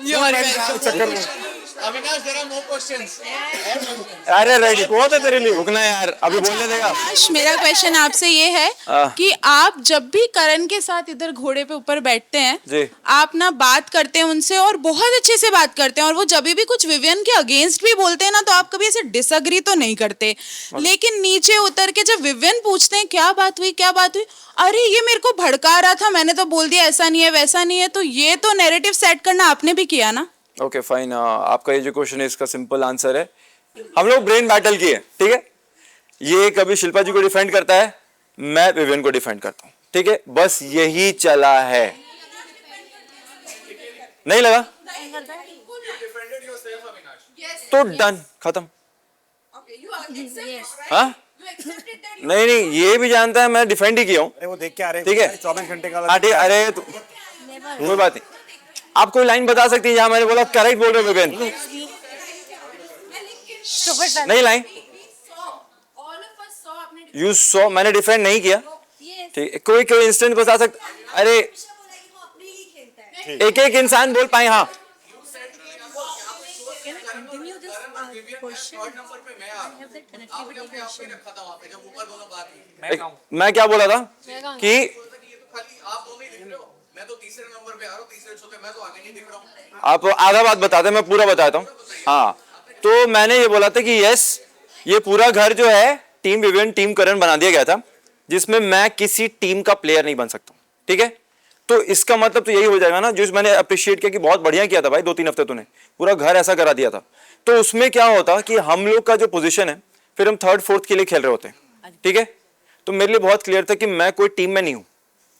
चक्कर में Avinash, there are more questions. अरे रेडी बहुत है तेरे लिए, रुकना यार, अभी बोलने देगा। अविनाश, मेरा क्वेश्चन आपसे ये है कि आप जब भी करण के साथ इधर घोड़े पे ऊपर बैठते हैं जी। आप ना बात करते हैं उनसे और बहुत अच्छे से बात करते हैं, और वो जब भी कुछ विवियन के अगेंस्ट भी बोलते हैं ना तो आप कभी ऐसे डिसएग्री तो नहीं करते, लेकिन नीचे उतर के जब विवियन पूछते हैं क्या बात हुई, अरे ये मेरे को भड़का रहा था, मैंने तो बोल दिया ऐसा नहीं है वैसा नहीं है, तो ये तो नैरेटिव सेट करना आपने भी किया ना। ओके फाइन, आपका ये जो क्वेश्चन है इसका सिंपल आंसर है, हम लोग ब्रेन बैटल किए, ठीक है। ये कभी शिल्पा जी को डिफेंड करता है, मैं विवियन को डिफेंड करता हूँ, ठीक है, बस यही चला है। नहीं लगा तो डन, खत्म। हाँ नहीं नहीं, ये भी जानता है मैं डिफेंड ही किया हूँ। अरे वो देख के आ रहे हैं, ठीक है 24 घंटे का हाँ ठीक, अरे कोई बात नहीं। आप कोई लाइन बता सकती है जहां मैंने बोला करेक्ट बोल रहे हो विवेन? नहीं लाइन यू सॉ, मैंने डिफेंड नहीं किया, ठीक है। कोई इंस्टेंट बता सकते? अरे एक एक इंसान बोल पाए। हाँ मैं क्या बोला था कि मैं तो तीसरे नंबर पे आ रहा हूँ, तीसरे शो पे मैं तो आगे नहीं दिख रहा हूँ। आप आधा बात बताते, मैं पूरा बताता हूँ। हाँ तो मैंने ये बोला था कि यस, ये पूरा घर जो है टीम विवियन टीम करण बना दिया गया था, जिसमें मैं किसी टीम का प्लेयर नहीं बन सकता, ठीक है। तो इसका मतलब तो यही हो जाएगा ना, जो मैंने अप्रिशिएट किया कि बहुत बढ़िया किया था भाई, 2-3 हफ्ते तूने पूरा घर ऐसा करा दिया था। तो उसमें क्या होता कि हम लोग का जो पोजीशन है, फिर हम 3rd 4th के लिए खेल रहे होते हैं, ठीक है। तो मेरे लिए बहुत क्लियर था कि मैं कोई टीम में नहीं हूँ,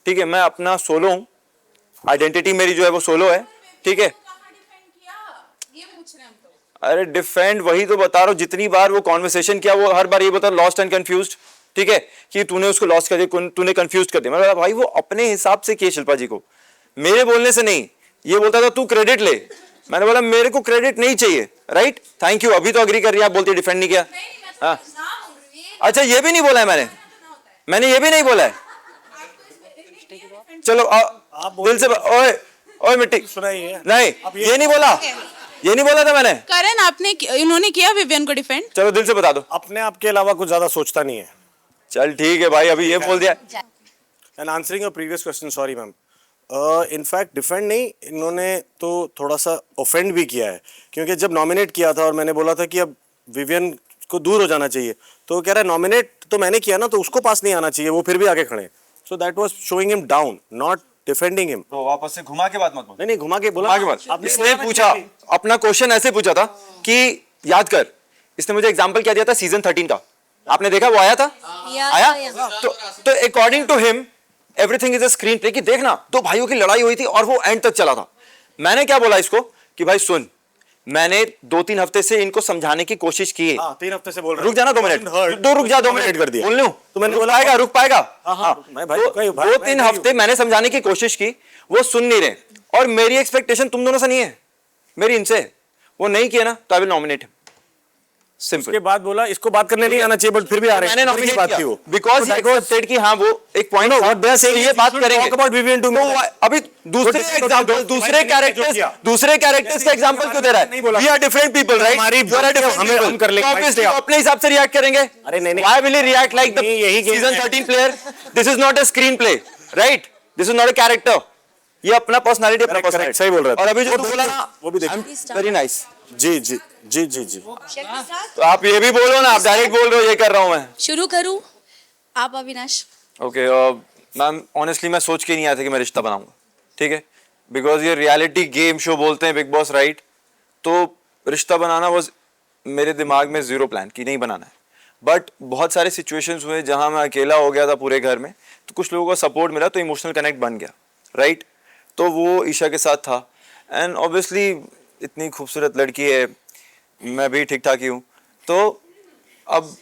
ठीक है, मैं अपना सोलो हूँ, आइडेंटिटी मेरी जो है वो सोलो है, ठीक है। अरे डिफेंड वही तो बता रहा हूँ, जितनी बार वो कॉन्वर्सेशन किया वो हर बार ये बता लॉस्ट एंड कंफ्यूज्ड, ठीक है, कि तूने उसको लॉस्ट कर दिया, तूने कंफ्यूज कर दिया। मैं बोला भाई वो अपने हिसाब से किए शिल्पा जी को, मेरे बोलने से नहीं। ये बोलता था तू क्रेडिट ले, मैंने बोला मेरे को क्रेडिट नहीं चाहिए, राइट, थैंक यू। अभी तो अग्री कर रही है, आप बोलती डिफेंड नहीं किया। हाँ अच्छा, ये भी नहीं बोला है मैंने ये भी नहीं बोला है। चलो दिल से ओए ओए मिट्टी सुनाइए। नहीं ये नहीं बोला, ये नहीं बोला था मैंने। करण आपने इन्होंने किया विवियन को डिफेंड? चलो दिल से बता दो। अपने आप के अलावा कुछ ज्यादा सोचता नहीं है। चल ठीक है भाई, अभी ये बोल दिया। And answering your previous question, sorry ma'am, in fact defend नहीं, इन्होंने तो थोड़ा सा ऑफेंड भी किया है, क्योंकि जब नॉमिनेट किया था और मैंने बोला था कि अब विवियन को दूर हो जाना चाहिए, तो वो कह रहा है नॉमिनेट तो मैंने किया ना, तो उसको पास नहीं आना चाहिए, वो फिर भी आगे खड़े। So that was showing him down, not defending him. तो वापस से घुमा के बात मत बोल। नहीं घुमा के बोला, इसने पूछा, अपना क्वेश्चन ऐसे पूछा था कि याद कर, इसने मुझे एग्जांपल क्या दिया था सीजन 13 का, आपने देखा वो आया था? आया तो according to him everything is a screenplay, कि देखना 2 भाइयों की लड़ाई हुई थी और वो एंड तक चला था। मैंने क्या बोला इसको कि भाई सुन, मैंने 2-3 हफ्ते से इनको समझाने की कोशिश की है। 3 हफ्ते से बोल रहा, रुक जाना 2 मिनट, रुक जा 2 मिनट कर दिया बोल लूं तो मैंने बोला आएगा, रुक पाएगा? मैं भाई 2-3 हफ्ते मैंने समझाने की कोशिश की, वो सुन नहीं रहे, और मेरी एक्सपेक्टेशन तुम दोनों से नहीं है, मेरी इनसे। वो नहीं किया ना तो I will nominate him, simple. के बाद बोला इसको बात करने नहीं आना चाहिए, बट फिर भी आ रहे हैं। मैंने नॉमिनेट बात किया की वो, बिकॉज़ ही एक्सेप्टेड कि हां वो एक point what they are saying, ये बात करेंगे। Talk about Vivian to me. अभी दूसरे एग्जांपल, दूसरे कैरेक्टर्स का एग्जांपल क्यों दे रहा है? We are different people, right? हम कर लेंगे, ऑब्वियसली अपने हिसाब से रिएक्ट करेंगे। अरे नहीं why will he react like the यही season 13 player? This is not a screenplay, right? This is not a character, ये अपना पर्सनालिटी, अपना पर्सनालिटी। सही बोल रहा है। और अभी जो तू बोला ना वो भी देखो, वेरी नाइस। जी जी जी जी जी। तो आप ये भी बोलो ना, आप डायरेक्ट बोल रहे हो ये कर रहा हूं मैं। शुरू करूं? आप अविनाश। ओके मैम, ऑनेस्टली मैं सोच के नहीं आया था कि मैं रिश्ता बनाऊंगा, ठीक है, बिकॉज ये रियलिटी गेम शो बोलते हैं बिग बॉस, राइट? तो रिश्ता बनाना वाज मेरे दिमाग में जीरो प्लान कि नहीं बनाना है, बट बहुत सारे सिचुएशंस हुए जहां मैं अकेला हो गया था पूरे घर में, तो कुछ लोगों का सपोर्ट मिला तो इमोशनल कनेक्ट बन गया, राइट? तो वो ईशा के साथ था, एंड ऑब्वियसली इतनी खूबसूरत लड़की है, मैं भी ठीक ठाक ही हूँ, तो अब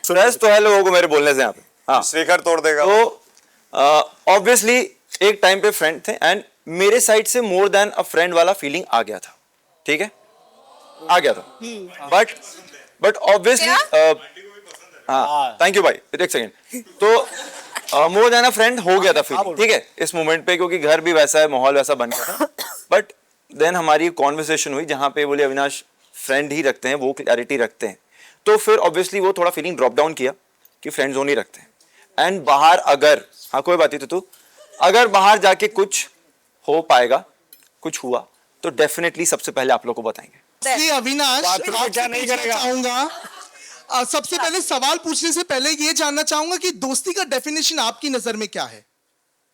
स्ट्रेस तो है लोगों को मेरे बोलने से यहाँ पे। हाँ, स्पीकर तोड़ देगा। तो ऑब्वियसली एक टाइम पे फ्रेंड थे, एंड मेरे साइड से मोर देन अ फ्रेंड वाला फीलिंग आ गया था, ठीक है, आ गया था, बट ऑब्वियसली हाँ, थैंक यू भाई, एक सेकेंड। तो मोर देन अ फ्रेंड हो गया था फीलिंग, ठीक है, इस मोमेंट पे, क्योंकि घर भी वैसा है, माहौल वैसा बन गया था, बट देन हमारी कॉन्वर्सेशन हुई जहाँ पे बोले अविनाश फ्रेंड ही रखते हैं, वो क्लैरिटी रखते हैं। तो फिर ऑब्वियसली वो थोड़ा फीलिंग ड्रॉप डाउन किया कि फ्रेंड जोन ही रखते हैं। एंड बाहर अगर, हाँ कोई बात नहीं, तो अगर बाहर जाके कुछ हो पाएगा, कुछ हुआ तो डेफिनेटली सबसे पहले आप लोग को बताएंगे। इसलिए अविनाश बाथरूम में आपसे क्या नहीं पूछना करेगा? चाहूंगा, सबसे पहले सवाल पूछने से पहले ये जानना चाहूंगा कि दोस्ती का डेफिनेशन आपकी नजर में क्या है?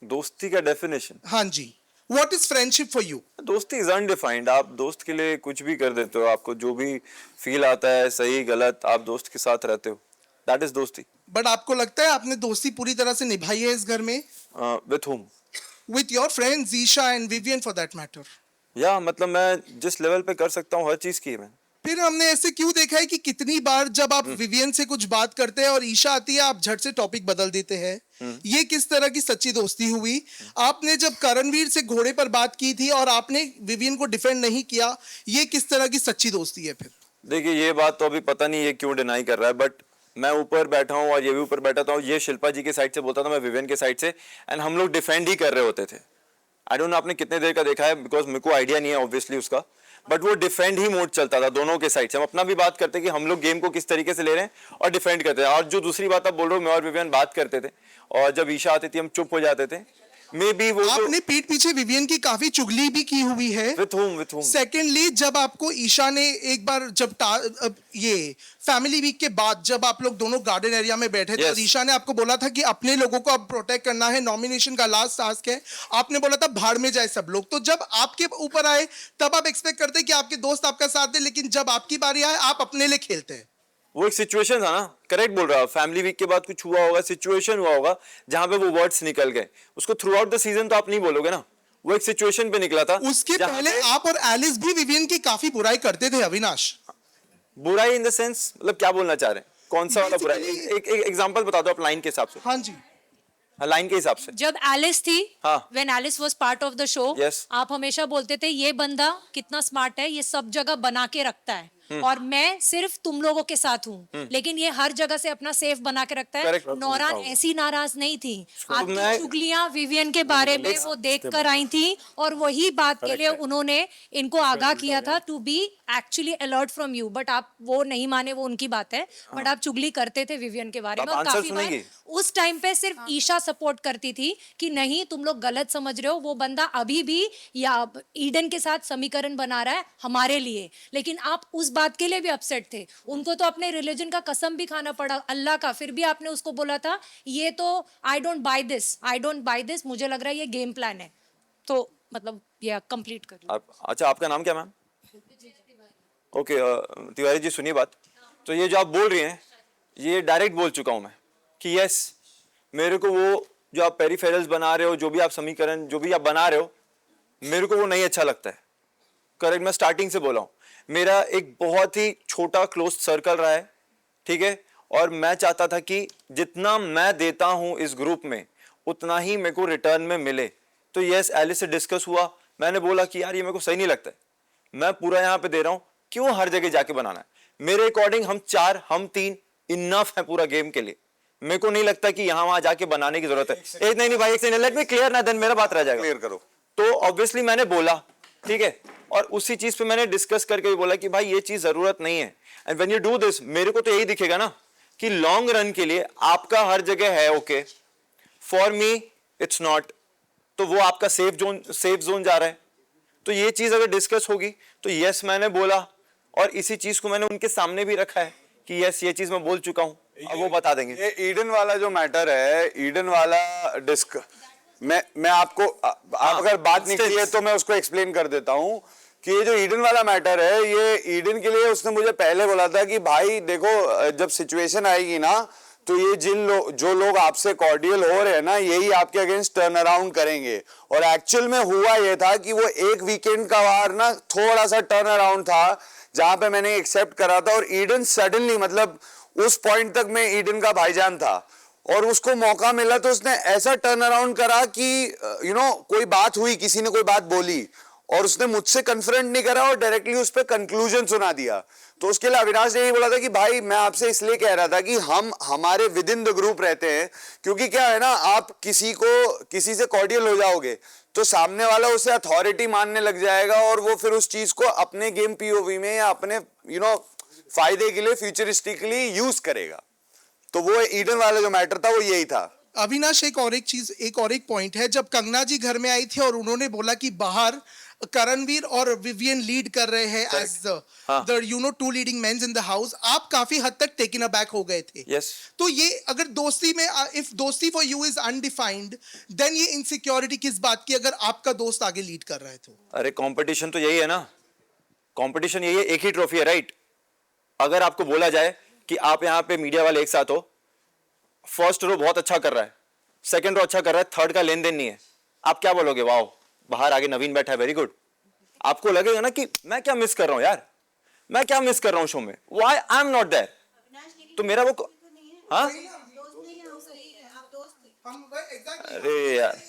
दोस्ती का डेफिनेशन, हाँ जी, what is friendship for you? दोस्ती इज अनडिफाइंड। आप दोस्त के लिए कुछ भी कर देते हो, आपको जो भी फील आता है सही गलत, आप दोस्त के साथ रहते हो, दैट इज दोस्ती। बट आपको लगता है आपने दोस्ती पूरी तरह से निभाई है इस घर में? With whom? With your friends Isha and Vivian for that matter? या मतलब मैं जिस लेवल पे कर सकता हूँ हर चीज की है मैंने। फिर हमने ऐसे क्यों देखा है कि कितनी बार जब आप विवियन से कुछ बात करते हैं और ईशा आती है आप झट से टॉपिक बदल देते हैं? ये किस तरह की सच्ची दोस्ती हुई? आपने जब करणवीर से घोड़े पर बात की थी और आपने विवियन को डिफेंड नहीं किया, ये किस तरह की सच्ची दोस्ती है फिर? देखिए ये बात तो अभी पता नहीं ये क्यों डिनाई कर रहा है, बट मैं ऊपर बैठा हूँ और ये भी ऊपर बैठा था, ये शिल्पा जी के साइड से बोलता था, मैं विवियन के साइड से, एंड हम लोग डिफेंड ही कर रहे होते थे। आई डोंट नो आपने कितने देर का देखा है, बिकॉज मेरे को आइडिया नहीं है ऑब्वियसली उसका, बट वो डिफेंड ही मोड चलता था दोनों के साइड से। हम अपना भी बात करते कि हम लोग गेम को किस तरीके से ले रहे हैं और डिफेंड करते हैं। और जो दूसरी बात आप बोल रहे हो, मैं और विवियन बात करते थे और जब ईशा आती थी हम चुप हो जाते थे। मे बी वो आपने पीठ पीछे विवियन की काफी चुगली भी की हुई है। विथ होम सेकेंडली जब आपको ईशा ने एक बार जब ये फैमिली वीक के बाद जब आप लोग दोनों गार्डन एरिया में बैठे थे Yes. और ईशा ने आपको बोला था कि अपने लोगों को अब प्रोटेक्ट करना है, नॉमिनेशन का लास्ट टास्क है, आपने बोला था भाड़ में जाए सब लोग। तो जब आपके ऊपर आए तब आप एक्सपेक्ट करते कि आपके दोस्त आपका साथ दे, लेकिन जब आपकी बारी आए आप अपने लिए खेलते हैं। वो एक सिचुएशन था ना, करेक्ट बोल रहा हूँ। फैमिली वीक के बाद कुछ हुआ होगा, सिचुएशन हुआ होगा जहां पे वो वर्ड्स निकल गए। उसको थ्रू आउट द सीजन तो आप नहीं बोलोगे ना, वो एक सिचुएशन पे निकला था। उसके जहां पहले पे आप और एलिस भी विवियन की काफी बुराई करते थे अविनाश। बुराई इन द सेंस, मतलब क्या बोलना चाह रहे हैं, कौन सा वाला बुराई? Basically- एक एग्जांपल बता दो आप लाइन के हिसाब से। हाँ जी, लाइन के हिसाब से। जब एलिस थी, हाँ। When Alice was part of the show, Yes. आप हमेशा बोलते थे ये बंदा कितना स्मार्ट है, ये सब जगह बना के रखता है और मैं सिर्फ तुम लोगों के साथ हूँ, लेकिन ये हर जगह से अपना सेफ बना के रखता है। Correct. नौरान ऐसी नाराज नहीं थी, आपकी मैं- चुगलियां विवियन के बारे में वो देख कर आई थी और वही बात के लिए उन्होंने इनको आगाह किया था to be actually alert from you. But आप वो नहीं माने, वो उनकी बात है, बट आप चुगली करते थे विवियन के बारे आप में। और आंसर काफी बार सुनेंगी? उस टाइम पे सिर्फ ईशा सपोर्ट करती थी कि नहीं तुम लोग गलत समझ रहे हो, वो बंदा अभी भी या ईडन के साथ समीकरण बना रहा है हमारे लिए। लेकिन आप उस बात के लिए भी अपसेट थे, उनको तो अपने रिलीजन का कसम भी खाना पड़ा अल्लाह का, फिर भी आपने उसको बोला था ये तो आई डोंट बाय दिस, मुझे लग रहा है ये गेम प्लान है। तो मतलब ये कंप्लीट कर लो। अच्छा आपका नाम क्या मैम? ओके तिवारी जी सुनिए बात। तो ये जो आप बोल रही हैं ये डायरेक्ट बोल चुका हूं मैं कि यस, मेरे को वो जो आप पेरिफेरल्स बना रहे हो, जो भी आप समीकरण जो भी आप बना रहे हो, मेरे को वो नहीं अच्छा लगता है। करेक्ट, मैं स्टार्टिंग से बोला हूं, मेरा एक बहुत ही छोटा क्लोज सर्कल रहा है, ठीक है, और मैं चाहता था कि जितना मैं देता हूं इस ग्रुप में उतना ही मेरे को रिटर्न में मिले। तो यस, एलिस से डिस्कस हुआ, मैंने बोला कि यार ये मेरे को सही नहीं लगता है, मैं पूरा यहाँ पे दे रहा हूं, क्यों हर जगह जाके बनाना है? मेरे अकॉर्डिंग हम 4 हम 3 इनफ है पूरा गेम के लिए। मेरे को नहीं लगता कि यहाँ वहां जाके बनाने की जरूरत है। एक नहीं भाई, एक सेकंड, लेट मी क्लियर ना, देन मेरा बात रह जाएगा। क्लियर करो। तो ऑब्वियसली मैंने बोला, ठीक है, और उसी चीज पे मैंने डिस्कस करके भी बोला कि भाई ये चीज जरूरत नहीं है। And when you do this, मेरे को तो यही दिखेगा ना कि लॉन्ग रन के लिए आपका हर जगह है okay, for me it's not. तो वो आपका सेफ जोन जा रहा है। तो ये चीज अगर डिस्कस होगी तो यस मैंने बोला, और इसी चीज को मैंने उनके सामने भी रखा है कि यस ये चीज मैं बोल चुका हूं, अब वो बता देंगे। ये ईडन वाला जो मैटर है, ईडन वाला डिस्क, मैं आपको आप अगर बात नहीं की है तो मैं उसको एक्सप्लेन कर देता हूं कि ये जो ईडन वाला मैटर है, ये ईडन के लिए उसने मुझे पहले बोला था कि भाई देखो जब सिचुएशन आएगी ना तो ये जो लोग आपसे कॉर्डियल हो रहे हैं ना, यही आपके अगेंस्ट टर्न अराउंड करेंगे। और एक्चुअल में हुआ ये था कि वो एक वीकेंड का वार ना थोड़ा सा टर्न अराउंड था जहां पे मैंने एक्सेप्ट करा था, और ईडन सडनली, मतलब उस पॉइंट तक मैं ईडन का भाईजान था और उसको मौका मिला तो उसने ऐसा टर्न अराउंड करा कि कोई बात हुई, किसी ने कोई बात बोली और उसने मुझसे कन्फ्रंट नहीं करा और डायरेक्टली उस पर कंक्लूजन सुना दिया। तो उसके लिए अविनाश ने यही बोला था कि भाई मैं आपसे इसलिए कह रहा था कि हम हमारे विद इन द ग्रुप रहते हैं, क्योंकि क्या है ना, आप किसी से कॉर्डियल हो जाओगे तो सामने वाला उसे अथॉरिटी मानने लग जाएगा और वो फिर उस चीज को अपने गेम पीओवी में या अपने फायदे के लिए फ्यूचरिस्टिकली यूज करेगा। तो वो ईडन वाला जो मैटर था वो यही था। अविनाश, एक और एक पॉइंट है, जब कंगना जी घर में आई थी और उन्होंने बोला कि बाहर करणवीर और विवियन लीड कर रहे हैं as the two leading mens in the house, आप काफी हद तक टेकन अबैक हो गए थे। Yes. तो ये अगर दोस्ती में इफ दोस्ती for you is undefined, then ये इनसिक्योरिटी किस बात की अगर आपका दोस्त आगे लीड कर रहा है तो? अरे कंपटीशन तो यही है ना, कंपटीशन यही है, एक ही ट्रॉफी है, राइट? अगर आपको बोला जाए कि आप यहाँ पे मीडिया वाले एक साथ हो, फर्स्ट रो बहुत अच्छा कर रहा है, सेकंड रो अच्छा कर रहा है, थर्ड का लेन देन नहीं है, आप क्या बोलोगे? वाओ, बाहर आगे नवीन बैठा है, वेरी गुड। आपको लगेगा ना कि मैं क्या मिस कर रहा हूं यार, मैं क्या मिस कर रहा हूं शो में, why I am not there. तो मेरा वो हाँ, अरे यार,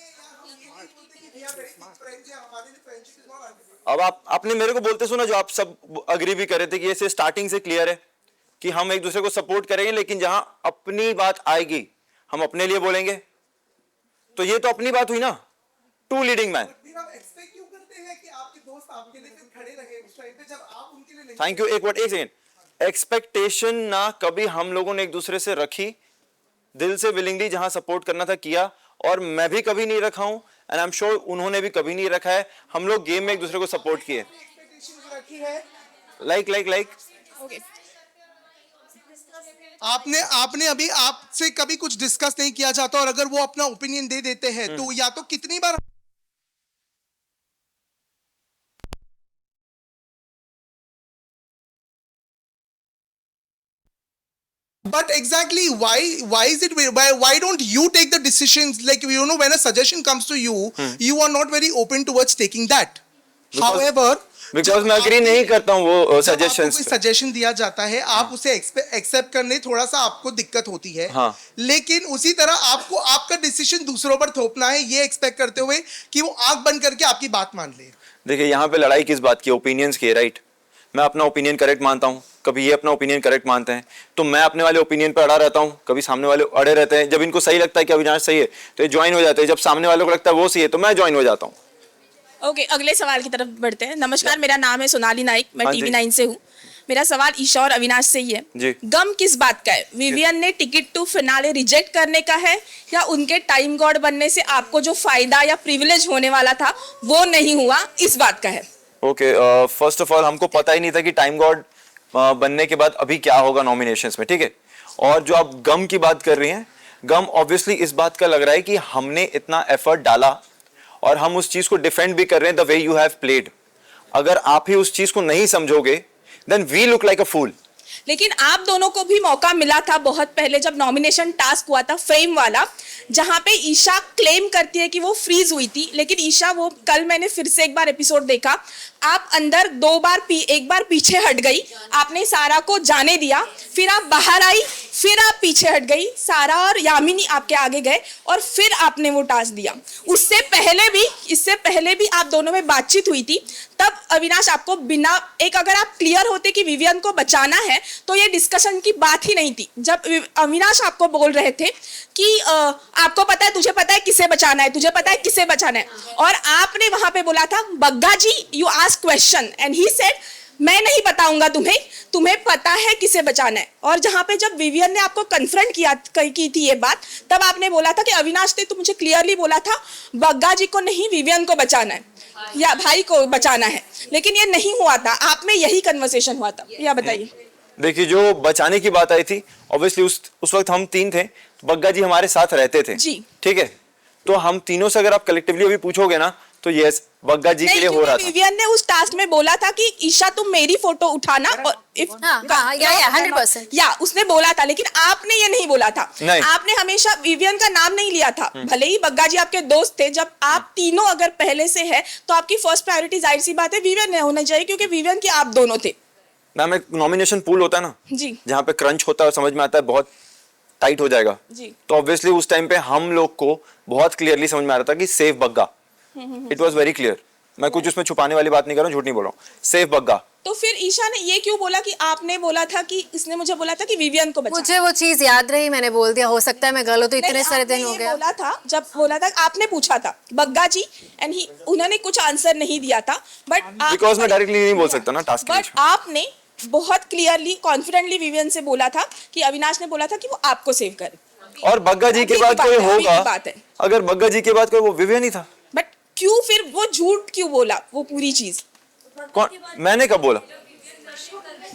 अब आपने मेरे को बोलते सुना, जो आप सब अग्री भी कर रहे थे कि ये स्टार्टिंग से क्लियर है कि हम एक दूसरे को सपोर्ट करेंगे, लेकिन जहां अपनी बात आएगी हम अपने लिए बोलेंगे। तो ये तो अपनी बात हुई ना, two leading man. Thank you. एक सेकेंड, एक्सपेक्टेशन ना कभी हम लोगों ने एक दूसरे से रखी, दिल से विलिंगली जहां सपोर्ट करना था किया, और मैं भी कभी नहीं रखा हूं, एंड आई एम श्योर उन्होंने भी कभी नहीं रखा है। हम लोग गेम में एक दूसरे को सपोर्ट किए, लाइक आपने अभी आपसे कभी कुछ डिस्कस नहीं किया जाता, और अगर वो अपना ओपिनियन दे देते हैं तो या तो कितनी बार But exactly why is it, why don't you take the decisions, like when a suggestion comes to you, you are not very open towards taking that. However, because मैं अग्री नहीं करता हूँ वो सजेशंस पे। सजेशन दिया जाता है, आप उसे एक्सेप्ट करने थोड़ा सा आपको दिक्कत होती है, हाँ। लेकिन उसी तरह आपको आपका डिसीजन दूसरों पर थोपना है, ये एक्सपेक्ट करते हुए कि वो आंख बंद करके आपकी बात मान ले। देखिए यहाँ पे लड़ाई किस बात की, ओपिनियंस की है, राइट? मैं अपना ओपिनियन करेक्ट मानता हूँ, कभी ये अपना ओपिनियन करेक्ट मानते हैं, तो मैं अपने वाले ओपिनियन पर अड़ा रहता हूँ, कभी सामने वाले अड़े रहते हैं। जब इनको सही लगता है कि अविनाश सही है तो ये ज्वाइन हो जाते हैं, जब सामने वालों को लगता है वो सही है तो मैं ज्वाइन हो जाता हूँ। ओके, अगले सवाल की तरफ बढ़ते हैं। नमस्कार, मेरा नाम है सोनाली नाइक, मैं हाँ टीवी जी। 9 से हूँ। मेरा सवाल ईशा और अविनाश से ही है। जी। गम किस बात का है? विवियन ने टिकट टू फिनाले रिजेक्ट करने का है, या उनके टाइम गॉड बनने से आपको जो फायदा या प्रिविलेज होने वाला था वो नहीं हुआ, इस बात का है? ओके, फर्स्ट ऑफ ऑल हमको पता ही नहीं था कि टाइम गॉड बनने के बाद अभी क्या होगा नॉमिनेशंस में, ठीक है? और जो आप गम की बात कर रही हैं, गम ऑब्वियसली इस बात का लग रहा है कि हमने इतना एफर्ट डाला और हम उस चीज को डिफेंड भी कर रहे हैं, the way you have played. अगर आप ही उस चीज को नहीं समझोगे then we look like a fool. लेकिन आप दोनों को भी मौका मिला था बहुत पहले, जब नॉमिनेशन टास्क हुआ था फेम वाला, जहां पे ईशा क्लेम करती है कि वो फ्रीज हुई थी, लेकिन ईशा, वो कल मैंने फिर से एक बार एपिसोड देखा, आप अंदर एक बार पीछे हट गई, आपने सारा को जाने दिया, फिर आप बाहर आई, फिर आप पीछे हट गई, सारा और यामिनी आपके आगे गए और फिर आपने वो टास्क दिया। इससे पहले भी आप दोनों में बातचीत हुई थी, तब अविनाश आपको बिना अगर आप क्लियर होते कि विवियन को बचाना है तो ये डिस्कशन की बात ही नहीं थी। जब अविनाश आपको बोल रहे थे कि आपको पता है, तुझे पता है किसे बचाना है, तुझे पता है किसे बचाना है, और आपने वहां पे बोला था Bagga ji you ask question and he said मैं नहीं बताऊंगा तुम्हें पता है किसे बचाना है। और जहां पे जब विवियन ने आपको कन्फ्रंट की थी ये बात, तब आपने बोला था कि अविनाश ने तो मुझे क्लियरली बोला था बग्गा जी को नहीं, विवियन को बचाना है या भाई को बचाना है, लेकिन ये नहीं हुआ था, आप में यही कन्वर्सेशन हुआ था, या बताइए। देखिए, जो बचाने की बात आई थी, ऑब्वियसली उस वक्त हम 3 थे, बग्गा जी हमारे साथ रहते थे जी, ठीक है? तो हम तीनों से अगर आप कलेक्टिवली अभी पूछोगे ना तो यस, बग्गा जी के लिए हो रहा था। विवियन ने उस टास्क में बोला था कि ईशा तुम मेरी फोटो उठाना, और या 100%, या उसने बोला था, लेकिन आपने ये नहीं बोला था। आपने हमेशा विवियन का नाम नहीं लिया था, भले ही बग्गा जी आपके दोस्त थे। जब आप तीनों अगर पहले से है तो आपकी फर्स्ट प्रायोरिटी जाहिर सी बात है विवियन होना चाहिए, क्योंकि विवियन के आप दोनों थे। मैम, एक नॉमिनेशन पूल होता है ना जी, जहाँ पे क्रंच होता है और समझ में आता है बहुत टाइट हो जाएगा जी, तो ऑब्वियसली उस टाइम पे हम लोग को बहुत क्लियरली समझ में आ रहा था कि safe Bagga, it was very clear. मैं कुछ उसमें छुपाने वाली बात नहीं कर रहा हूँ, झूठ नहीं बोल रहा हूँ। सेफ बग्गा। तो फिर ईशा ने ये क्यों बोला कि आपने बोला था कि इसने मुझे बोला था कि विवियन को बचा। मुझे वो चीज याद रही, मैंने बोल दिया, हो सकता है मैं गलत हूँ, इतने नहीं, सारे आपने दिन हो ये गया। बोला था, जब बोला था आपने पूछा था बग्गा जी एंड ही उन्होंने कुछ आंसर नहीं दिया था, बट बिकॉज मैं डायरेक्टली नहीं बोल सकता ना टास्क के बट बीच में। आपने बहुत क्लियरली कॉन्फिडेंटली विवियन से बोला था कि अविनाश ने बोला था कि वो आपको सेव करे। और बग्गा जी के अभी बाद की कोई बात है, अभी की होगा, बात है। अगर बग्गा जी के बाद कोई वो विवियन ही था। बट क्यों फिर वो झूठ क्यों बोला वो पूरी चीज। कौन, मैंने कब बोला?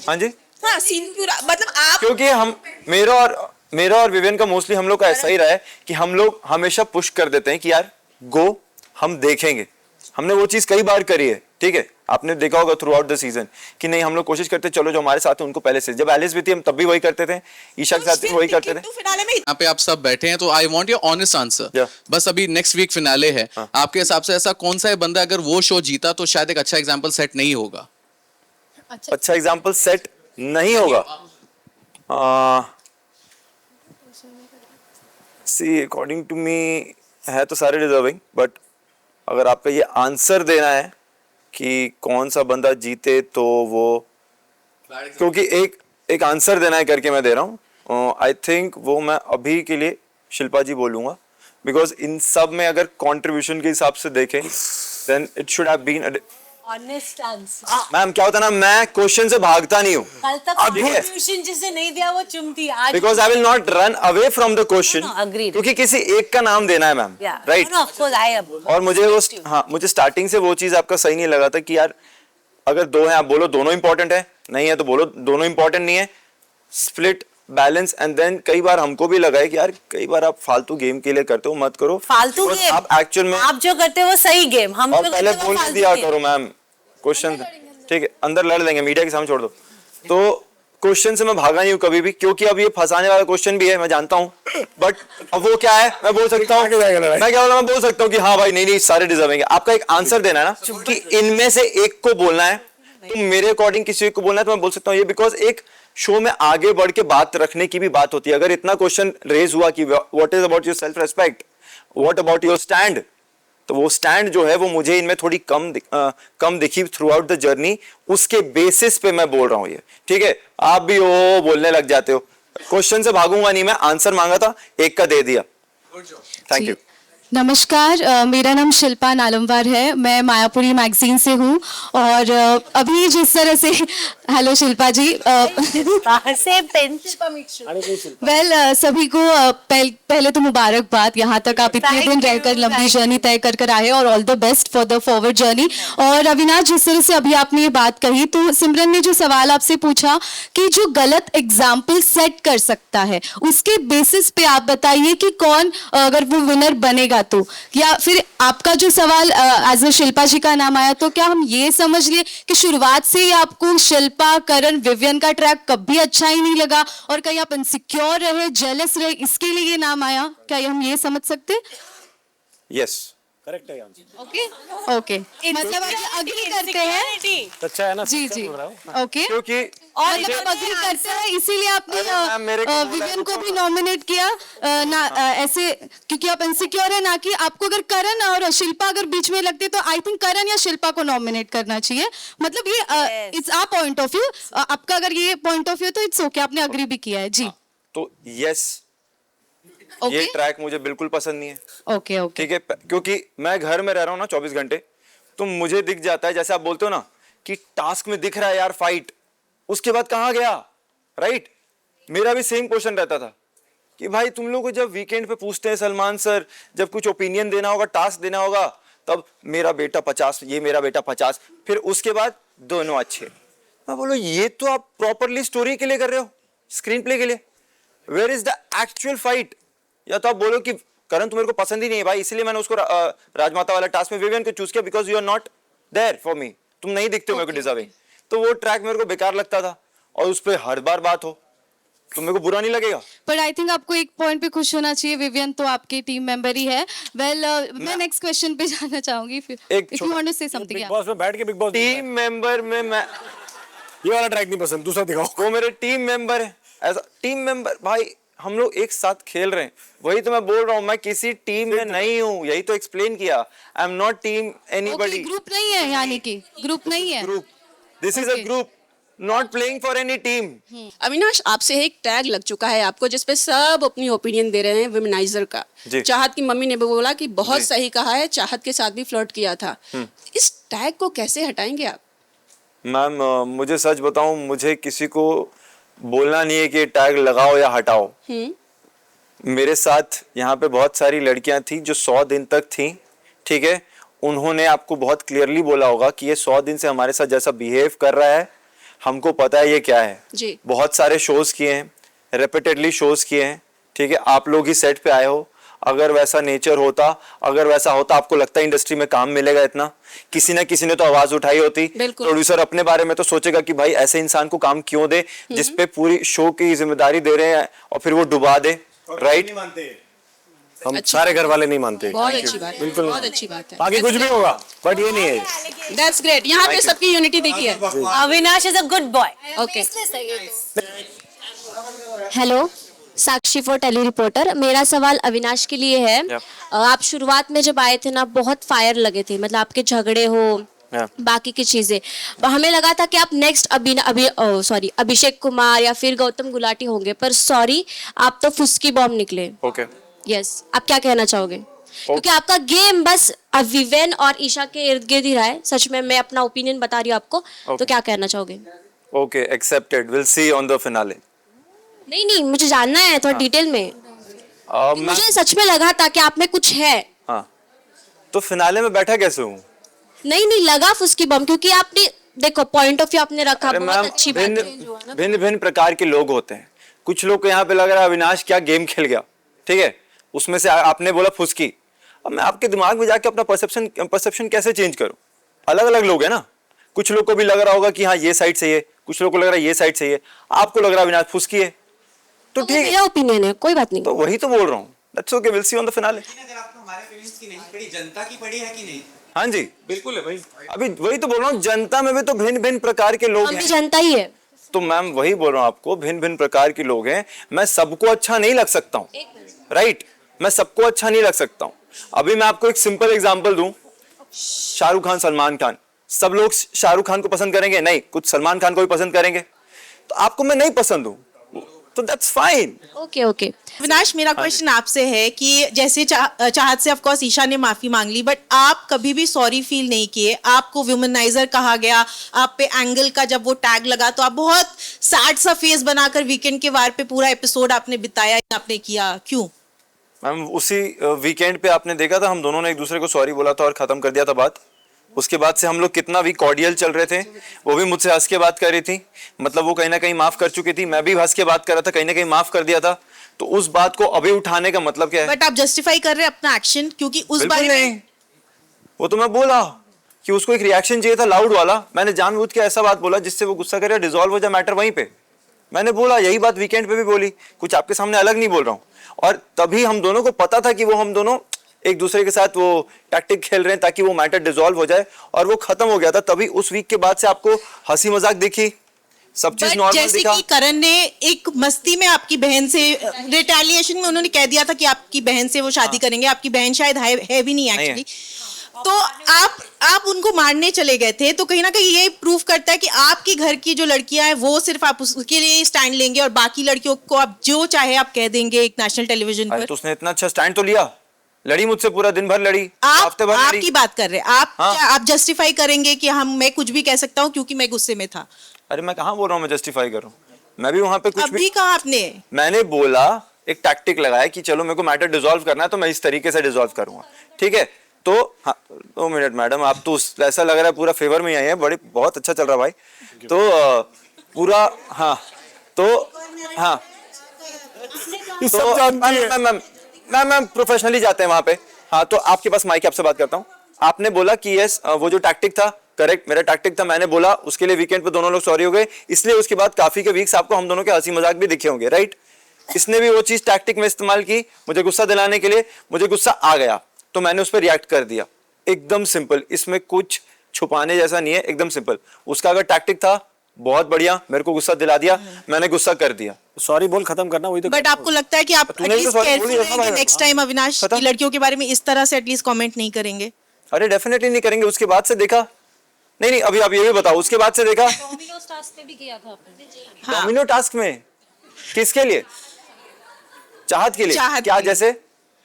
हाँ जी, हाँ सीन पूरा मतलब आप क्योंकि हम मेरा और विवियन का मोस्टली हम लोग का ऐसा ही रहा है कि हम लोग हमेशा पुश कर देते हैं कि यार गो, हम देखेंगे। हमने वो चीज कई बार करी है, ठीक है, आपने देखा होगा थ्रू आउट द सीजन कि नहीं हम लोग कोशिश करते चलो जो हमारे साथ है उनको पहले से, जब एलिस भी थी हम तब भी वही करते थे, ईशा के साथ भी वही करते थे। फिनाले में यहाँ पे आप सब बैठे हैं तो I want your honest answer. Yeah. बस अभी नेक्स्ट वीक फिनाले है, आपके हिसाब से ऐसा कौन सा है बंदा अगर वो शो जीता तो शायद एक अच्छा एग्जांपल सेट नहीं होगा? अच्छा एग्जाम्पल सेट नहीं होगा। सी अकॉर्डिंग टू मी है तो सारे डिजर्विंग, बट अगर आपको ये आंसर देना है कि कौन सा बंदा जीते तो वो, क्योंकि एक आंसर देना है करके मैं दे रहा हूँ, आई थिंक वो मैं अभी के लिए शिल्पा जी बोलूंगा, बिकॉज इन सब में अगर कंट्रीब्यूशन के हिसाब से देखें then it should have been. Honest answer. Ma'am क्या होता है ना, मैं क्वेश्चन से भागता नहीं हूँ, कल तक ठीक है? कंट्रीब्यूशन जिसे नहीं दिया वो चुमती आज। Because I will not run away from the question, No, agreed. क्योंकि किसी एक का नाम देना है ma'am, right? Of course I am. और मुझे वो, हाँ मुझे स्टार्टिंग से वो चीज आपका सही नहीं लगा था कि यार अगर दो हैं आप बोलो दोनों इंपॉर्टेंट है, नहीं है तो बोलो दोनों इंपॉर्टेंट नहीं है, स्प्लिट बैलेंस। एंड देन कई बार हमको भी लगा है कि यार कई बार आप फालतू गेम के लिए करते हो, मत करो फालतू Because गेम आप एक्चुअल में आप जो करते हो वो सही गेम, हम और जो पहले करते हो वो बोल फालतू दिया गेम। करो मैम क्वेश्चन, ठीक है अंदर लड़ लेंगे, मीडिया के सामने छोड़ दो। तो क्वेश्चन से मैं भागा नहीं हूँ कभी भी, क्योंकि अब ये फंसाने वाला क्वेश्चन भी है मैं जानता हूँ, बट अब वो क्या है मैं बोल सकता हूँ, मैं क्या बोला, मैं बोल सकता हूँ कि हाँ भाई नहीं सारे डिजर्विंग है। आपका एक आंसर देना है ना कि इनमें से एक को बोलना है, तो मेरे अकॉर्डिंग किसी एक को बोलना है तो मैं बोल सकता हूँ ये, बिकॉज एक शो में आगे बढ़ के बात रखने की भी बात होती है। अगर इतना क्वेश्चन रेज हुआ कि what is about your self respect, what about your stand, तो वो स्टैंड जो है वो मुझे इनमें थोड़ी कम दिखी थ्रू आउट द जर्नी, उसके बेसिस पे मैं बोल रहा हूँ ये, ठीक है? आप भी ओ बोलने लग जाते हो, क्वेश्चन से भागूंगा नहीं मैं, आंसर मांगा था एक का दे दिया। Thank you. नमस्कार, मेरा नाम शिल्पा नालमवार है, मैं मायापुरी मैगजीन से हूँ। और अभी जिस तरह से हेलो शिल्पा जी, से पिंच वेल सभी को पहले तो मुबारकबाद, यहाँ तक आप इतने दिन रहकर लंबी जर्नी तय कर आए और all the best for the forward journey. और अविनाश जिस तरह से अभी आपने ये बात कही, तो सिमरन ने जो सवाल आपसे पूछा कि जो गलत एग्जाम्पल सेट कर सकता है उसके बेसिस पे आप बताइए कि कौन अगर वो विनर बनेगा तो, या फिर आपका जो सवाल एज अ शिल्पा जी का नाम आया, तो क्या हम ये समझ लिए कि शुरुआत से ही आपको शिल्पा करण विवियन का ट्रैक कभी अच्छा ही नहीं लगा और कहीं आप इनसिक्योर रहे, जेलस रहे, इसके लिए ये नाम आया, क्या हम ये समझ सकते? यस करेक्ट है आंसर। ओके मतलब आप अग्री करते हैं? अच्छा है ना, जी जी ओके, क्योंकि और मतलब आप अग्री करते हैं इसीलिए अरे मैम, मेरे को आपने विवियन को भी नॉमिनेट किया ना ऐसे क्योंकि आप इनसिक्योर है, ना कि आपको अगर करण और शिल्पा अगर बीच में लगते तो आई थिंक करण या शिल्पा को नॉमिनेट करना चाहिए, मतलब ये it's a point of view, आपका अगर ये पॉइंट ऑफ व्यू तो इट्स ओके, आपने अग्री भी किया है जी। तो यस ये ट्रैक मुझे बिल्कुल पसंद नहीं है। ओके ओके ठीक है, क्योंकि मैं घर में रह रहा हूँ ना 24 घंटे, तो मुझे दिख जाता है, जैसे आप बोलते हो ना कि टास्क में दिख रहा है यार फाइट, उसके बाद कहाँ गया, राइट? मेरा भी सेम क्वेश्चन रहता था कि भाई तुम लोग को जब वीकेंड पे पूछते हैं सलमान सर, जब कुछ ओपिनियन देना होगा, टास्क देना होगा, तब मेरा बेटा 50, ये मेरा बेटा 50, फिर उसके बाद दोनों अच्छे। मैं बोलो ये तो आप प्रॉपरली स्टोरी के लिए कर रहे हो, स्क्रीन प्ले के लिए, where is the actual fight? या तो आप बोलो कि करण तुम्हारे को पसंद ही नहीं है भाई, इसलिए मैंने उसको राजमाता वाला टास्क में विवियन को चूज किया because you are not there for me, तुम नहीं दिखते हो मेरे को डिजर्विंग। तो वो ट्रैक मेरे को बेकार लगता था, और उस पर हर बार बात हो तो मेरे को बुरा नहीं लगेगा। पर आई थिंक आपको एक पॉइंट पे खुश होना चाहिए, विवियन तो आपकी टीम मेंबर ही है। वेल मैं नेक्स्ट क्वेश्चन पे जाना चाहूंगी, if you want to say something. Bigg Boss में बैठ के बिग बॉस टीम मेंबर में मैं ये वाला ट्रैक नहीं पसंद, दूसरा दिखाओ। वो मेरे टीम मेंबर है, ऐसा टीम मेंबर भाई हम लोग एक साथ खेल रहे हैं, वही तो मैं बोल रहा हूँ, मैं किसी टीम में नहीं हूँ, यही तो एक्सप्लेन किया। आई am not team anybody. Group नहीं है, यानी कि ग्रुप नहीं है। Group, this is a group, not playing for any team. Avinash, आपसे एक टैग लग चुका है आपको जिसपे सब अपनी ओपिनियन दे रहे हैं विमेनाइजर का। जी। चाहत की मम्मी ने भी बोला कि बहुत जी। सही कहा है, चाहत के साथ भी फ्लर्ट किया था। इस टैग को कैसे हटाएंगे आप? मैम मुझे सच बताऊं, मुझे किसी को बोलना नहीं है कि टैग लगाओ या हटाओ। मेरे साथ यहाँ पे बहुत सारी लड़कियां थी जो 100 दिन तक थी, ठीक है। उन्होंने आपको बहुत क्लियरली बोला होगा कि ये 100 दिन से हमारे साथ जैसा बिहेव कर रहा है, हमको पता है ये क्या है। जी। बहुत सारे शोज किए हैं, रिपीटेडली शोज किए हैं, ठीक है। आप लोग ही सेट पे आए हो, अगर वैसा नेचर होता, अगर वैसा होता, आपको लगता है इंडस्ट्री में काम मिलेगा इतना? किसी ना किसी ने तो आवाज उठाई होती। प्रोड्यूसर अपने बारे में तो सोचेगा कि भाई ऐसे इंसान को काम क्यों दे जिसपे पूरी शो की जिम्मेदारी दे रहे हैं और फिर वो डुबा दे, राइट? हम सारे घर वाले नहीं मानते। बहुत अच्छी बात है, बिल्कुल, बहुत अच्छी बात है। बाकी कुछ भी होगा बट ये नहीं है। That's great. यहाँ पे सबकी यूनिटी देखिए। Avinash is a good boy. Okay. Hello, Sakshi for tele reporter. मेरा सवाल अविनाश के लिए है। आप शुरुआत में जब आए थे ना, बहुत फायर लगे थे, मतलब आपके झगड़े हो बाकी की चीजें, हमें लगा था कि आप नेक्स्ट अभिषेक कुमार या फिर गौतम गुलाटी होंगे, पर सॉरी, आप तो फुस्की बॉम्ब निकले। ओके, यस, आप क्या कहना चाहोगे? क्योंकि आपका गेम बस विवेन और ईशा के इर्द गिर्द ही रहा है। सच में मैं अपना ओपिनियन बता रही हूँ आपको, तो क्या कहना चाहोगे? Okay, accepted, will see on the finale. नहीं, मुझे जानना है थोड़ा डिटेल में। मुझे सच में लगा था कि आप में कुछ है। हाँ, तो फिनाले में बैठा कैसे हूँ? नहीं लगा फुस्की बम, क्योंकि आपने देखो पॉइंट ऑफ व्यू आपने रखा, बहुत अच्छी बात है। भिन्न भिन्न प्रकार के लोग होते हैं। कुछ लोग को यहाँ पे लग रहा है अविनाश क्या गेम खेल गया, ठीक है, उसमें से आपने बोला फुस्की। अब मैं आपके दिमाग में जाके अपना परसेप्शन कैसे चेंज करूं? अलग अलग लोग हैं ना, कुछ लोग को भी लग रहा होगा कि हाँ ये साइड सही है, कुछ लोग को लग रहा है ये साइड सही है, आपको लग रहा है अविनाश फुस्की है, तो ठीक है, मेरा ओपिनियन है, कोई बात नहीं। तो वही तो बोल रहा हूँ। That's okay, will see on the finale. अगर आपको हमारे फीलिंग्स की नहीं पड़ी, जनता की पड़ी है कि नहीं? हाँ जी, बिल्कुल है भाई। अभी वही तो बोल रहा हूँ, जनता में भी तो भिन्न भिन्न प्रकार के लोग हम भी हैं। जनता ही है। तो मैम वही बोल रहा हूँ आपको, भिन्न भिन्न प्रकार के लोग हैं, मैं सबको अच्छा नहीं लग सकता हूँ, राइट? मैं सबको अच्छा नहीं लग सकता हूँ। अभी मैं आपको एक सिंपल एग्जांपल दूं, शाहरुख खान, सलमान खान, सब लोग शाहरुख खान को पसंद करेंगे? नहीं, कुछ सलमान खान को भी पसंद करेंगे। तो आपको मैं नहीं पसंद हूँ, तो दैट्स फाइन। ओके। अविनाश, मेरा क्वेश्चन आपसे है कि जैसे चाहत से ऑफ कोर्स ईशा ने माफी मांग ली, बट आप कभी भी सॉरी फील नहीं किए। आपको वुमनाइजर कहा गया, आप पे एंगल का जब वो टैग लगा तो आप बहुत सैड सा फेस बनाकर वीकेंड के वार पे पूरा एपिसोड आपने बिताया, आपने किया, क्यों? मैम उसी वीकेंड पे आपने देखा था, हम दोनों ने एक दूसरे को सॉरी बोला था और खत्म कर दिया था बात। उसके बाद से हम लोग कितना भी कॉर्डियल चल रहे थे। वो भी मुझसे हंस के बात कर रही थी, मतलब वो कहीं ना कहीं माफ कर चुकी थी, मैं भी हंस के बात कर रहा था, कहीं ना कहीं माफ कर दिया था। तो उस बात को अभी उठाने का मतलब क्या है? बट आप जस्टिफाई कर रहे हैं अपना एक्शन, क्योंकि उस बारे में वो तो मैं बोला कि उसको एक रिएक्शन चाहिए था लाउड वाला। मैंने जानबूझ के ऐसा बात बोला जिससे वो गुस्सा करे, डिसॉल्व हो जाए मैटर वहीं पे। मैंने बोला, यही बात वीकेंड पे भी बोली, कुछ आपके सामने अलग नहीं बोल रहा हूँ। और तभी हम दोनों को पता था कि वो हम दोनों एक दूसरे के साथ वो टैक्टिक खेल रहे हैं ताकि वो मैटर डिसॉल्व हो जाए, और वो खत्म हो गया था। तभी उस वीक के बाद से आपको हंसी मजाक दिखी, सब चीज नॉर्मल जैसे दिखा। कि करण ने एक मस्ती में आपकी बहन से, रिटेलिएशन में उन्होंने कह दिया था कि आपकी बहन से वो शादी करेंगे। आपकी बहन शायद है भी नहीं एक्चुअली, तो आप उनको मारने चले गए थे। तो कहीं ना कहीं ये प्रूफ करता है कि आपके घर की जो लड़कियां हैं वो सिर्फ आप उसके लिए स्टैंड लेंगे और बाकी लड़कियों को आप जो चाहे आप कह देंगे एक नेशनल टेलीविजन पर। तो उसने इतना अच्छा स्टैंड तो लिया, लड़ी मुझसे पूरा दिन भर लड़ी, हफ्ते भर लड़ी। आपकी बात कर रहे हैं आप जस्टिफाई करेंगे कि मैं कुछ भी कह सकता हूँ क्योंकि मैं गुस्से में था? अरे मैं कहाँ बोल रहा हूँ मैं जस्टिफाई कर रहा हूँ, मैं भी वहां पे कुछ भी कहा आपने। मैंने बोला, एक टैक्टिक लगाया कि चलो मेरे को मैटर डिसॉल्व करना है तो मैं इस तरीके से डिसॉल्व करूंगा, ठीक है? तो हाँ, 2 मिनट मैडम, आप तो ऐसा लग रहा है पूरा फेवर में आई है, बहुत अच्छा चल रहा भाई। तो पूरा हाँ, तो हाँ, तो मैम प्रोफेशनली जाते हैं वहां पे। हाँ, तो आपके पास माइक, आपसे बात करता हूँ। आपने बोला कि यस, वो जो टैक्टिक था करेक्ट, मेरा टैक्टिक था, मैंने बोला, उसके लिए वीकेंड पे दोनों लोग सॉरी हो गए, इसलिए उसके बाद काफी के वीक्स आपको हम दोनों के हंसी मजाक भी दिखे होंगे, राइट? इसने भी वो चीज टैक्टिक में इस्तेमाल की मुझे गुस्सा दिलाने के लिए, मुझे गुस्सा आ गया तो मैंने उस पर रिएक्ट कर दिया, एकदम सिंपल, इसमें कुछ छुपाने जैसा नहीं है, एकदम सिंपल। उसका अगर टैक्टिक था बहुत बढ़िया, मेरे को गुस्सा दिला दिया, मैंने गुस्सा कर दिया। सॉरी बोल, खत्म करना, वही तो। बट आपको लगता है कि आप तूने भी तो sorry बोली है ना भाई। नेक्स्ट टाइम अविनाश की लड़कियों के बारे में इस तरह से एटलीस्ट कमेंट नहीं करेंगे? अरे डेफिनेटली नहीं करेंगे। उसके बाद से देखा नहीं, अभी आप ये भी बताओ, उसके बाद से देखा डोमिनोज टास्क में भी किया था आपने। डोमिनो टास्क में किसके लिए? चाहत के लिए? चाहत क्या के लिए। जैसे?